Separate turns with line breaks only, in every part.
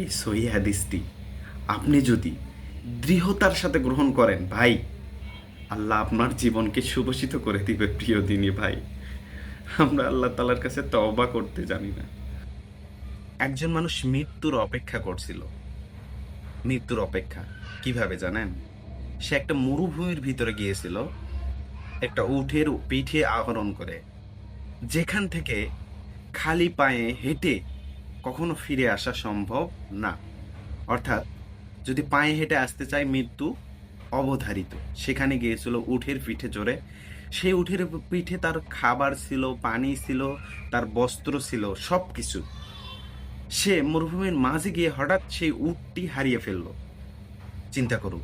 এই সহি হাদিসটি আপনি যদি দৃঢ়তার সাথে গ্রহণ করেন ভাই, আল্লাহ আপনার জীবনকে সুভূষিত করে দিবে। প্রিয় দিনী ভাই, আমরা আল্লাহ তাআলার কাছে তওবা করতে জানি না। একজন মানুষ মৃত্যুর অপেক্ষা করছিল। মৃত্যুর অপেক্ষা কিভাবে জানেন? সে একটা মরুভূমির ভিতরে গিয়েছিল একটা উটের পিঠে আরোহণ করে, যেখান থেকে খালি পায়ে হেঁটে কখনো ফিরে আসা সম্ভব না। অর্থাৎ যদি পায়ে হেঁটে আসতে চায় মৃত্যু অবধারিত। সেখানে গিয়েছিল উটের পিঠে চড়ে। সেই উটের পিঠে তার খাবার ছিল, পানি ছিল, তার বস্ত্র ছিল, সব কিছু। সে মরুভূমির মাঝে গিয়ে হঠাৎ সেই উটটি হারিয়ে ফেলল। চিন্তা করুন,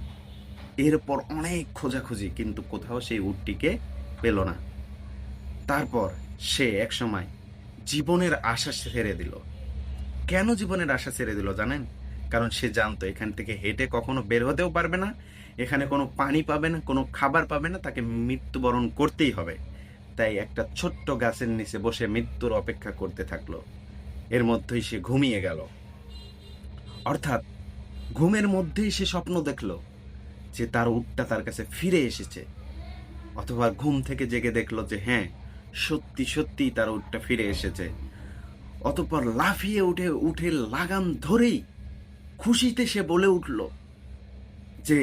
এরপর অনেক খোঁজাখুঁজি, কিন্তু কোথাও সেই উটটিকে পেল না। তারপর সে একসময় জীবনের আশা ছেড়ে দিল। কেন জীবনের আশা ছেড়ে দিল জানেন? কারণ সে জানতো এখান থেকে হেঁটে কখনো বের হতেও পারবে না, এখানে কোনো পানি পাবে না, কোনো খাবার পাবে না, তাকে মৃত্যুবরণ করতেই হবে। তাই একটা ছোট্ট গাছের নিচে বসে মৃত্যুর অপেক্ষা করতে থাকলো। এর মধ্যেই সে ঘুমিয়ে গেল। অর্থাৎ ঘুমের মধ্যেই সে স্বপ্ন দেখলো যে তার উটটা তার কাছে ফিরে এসেছে। অথবা ঘুম থেকে জেগে দেখলো যে হ্যাঁ, সত্যি সত্যি তার উটটা ফিরে এসেছে। অতঃপর লাফিয়ে উঠে উঠে লাগাম ধরেই খুশিতে সে বলে উঠল যে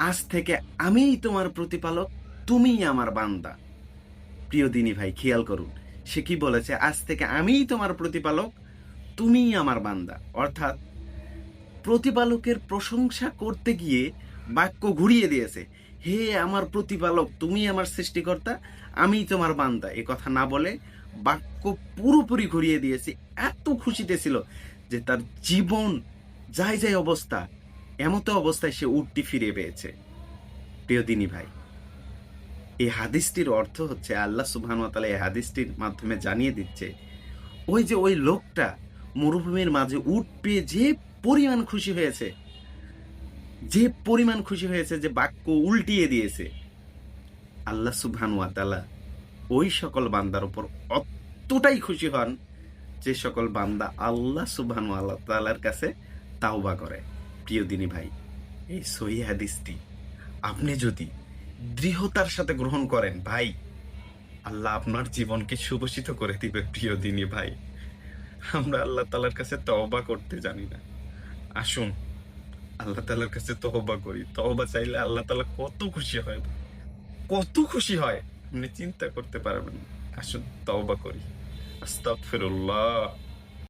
আজ থেকে আমিই তোমার প্রতিপালক, তুমিই আমার বান্দা। প্রিয় দিনী ভাই, খেয়াল করুন, সে কি বলেছে? আজ থেকে আমিই তোমার প্রতিপালক, তুমিই আমার বান্দা। অর্থাৎ প্রতিপালকের প্রশংসা করতে গিয়ে বাক্য ঘুরিয়ে দিয়েছে। হে আমার প্রতিপালক, তুমি আমার সৃষ্টিকর্তা, আমি তোমার বান্দা, এ কথা না বলে বাক্য পুরোপুরি ঘুরিয়ে দিয়েছে। এত খুশিতে ছিল যে তার জীবন যাই যাই অবস্থা, এমতো অবস্থায় সে উটটি ফিরে পেয়েছে। প্রিয় দিনী ভাই, এই হাদিসটির অর্থ হচ্ছে আল্লাহ সুবহানাহু ওয়া তাআলা এই হাদিসটির মাধ্যমে জানিয়ে দিচ্ছে ওই যে ওই লোকটা মরুভূমির মাঝে উট পেয়ে যে পরিমাণ খুশি হয়েছে, যে পরিমাণ খুশি হয়েছে যে বাক্য উল্টিয়ে দিয়েছে, আল্লাহ সুবহানাহু ওয়া তাআলা ওই সকল বান্দার উপর অতটাই খুশি হন যে সকল বান্দা আল্লাহ সুবহানাহু ওয়া তাআলার কাছে তাওবা করে। প্রিয় দিনী ভাই, এই সহিহ হাদিসটি আপনি যদি দৃঢ়তার সাথে গ্রহণ করেন ভাই, আল্লাহ আপনার জীবনকে সুভূষিত করে দিবে। প্রিয় দিনী ভাই, আমরা আল্লাহ তাআলার কাছে তওবা করতে জানি না। আসুন আল্লাহ তাআলার কাছে তওবা করি। তওবা চাইলে আল্লাহ তাআলা কত খুশি হয়, কত খুশি হয় আপনি চিন্তা করতে পারবেন না। আসুন তওবা করি। আস্তাগফিরুল্লাহ।